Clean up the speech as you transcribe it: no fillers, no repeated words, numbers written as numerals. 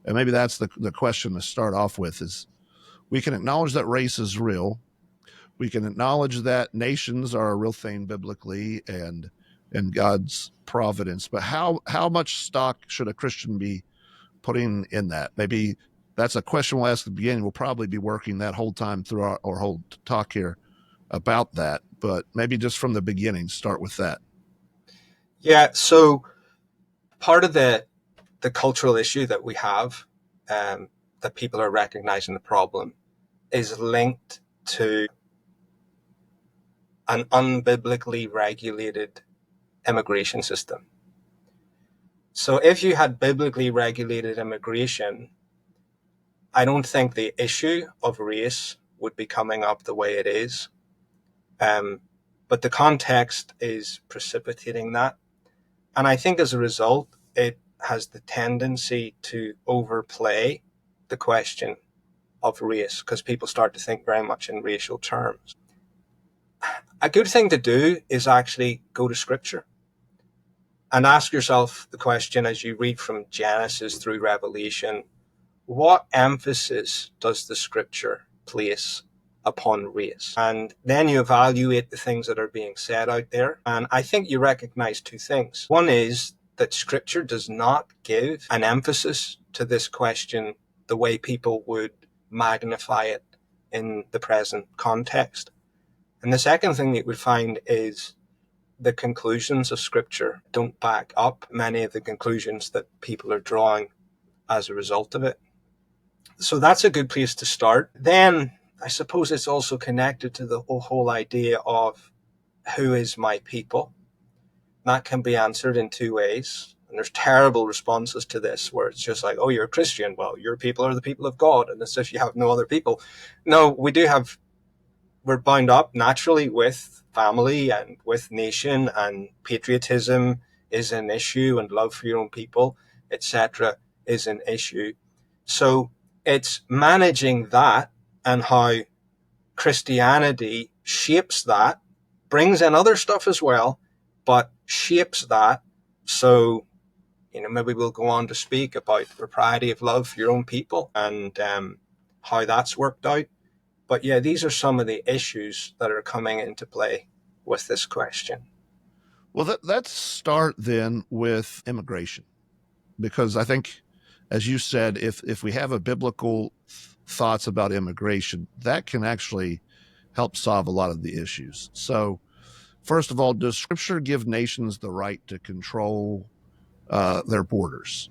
And maybe that's the question to start off with is we can acknowledge that race is real. We can acknowledge that nations are a real thing biblically and God's providence. But how much stock should a Christian be putting in that? Maybe that's a question we'll ask at the beginning. We'll probably be working that whole time through our whole talk here about that. But maybe just from the beginning, start with that. Yeah, so part of the cultural issue that we have, that people are recognizing the problem, is linked to an unbiblically regulated immigration system. So if you had biblically regulated immigration, I don't think the issue of race would be coming up the way it is. But the context is precipitating that. And I think as a result, it has the tendency to overplay the question of race because people start to think very much in racial terms. A good thing to do is actually go to Scripture and ask yourself the question as you read from Genesis through Revelation, what emphasis does the Scripture place upon race? And then you evaluate the things that are being said out there. And I think you recognize two things. One is that Scripture does not give an emphasis to this question the way people would magnify it in the present context. And the second thing that you would find is the conclusions of Scripture don't back up many of the conclusions that people are drawing as a result of it. So that's a good place to start. Then I suppose it's also connected to the whole idea of who is my people. That can be answered in two ways. And there's terrible responses to this where it's just like, oh, you're a Christian. Well, your people are the people of God. And as if you have no other people. No, we're bound up naturally with family and with nation, and patriotism is an issue, and love for your own people, etc., is an issue. So it's managing that and how Christianity shapes that, brings in other stuff as well, but shapes that. So, maybe we'll go on to speak about the propriety of love for your own people and how that's worked out. But yeah, these are some of the issues that are coming into play with this question. Well, let's start then with immigration, because I think, as you said, if we have a biblical thoughts about immigration, that can actually help solve a lot of the issues. So, first of all, does Scripture give nations the right to control their borders?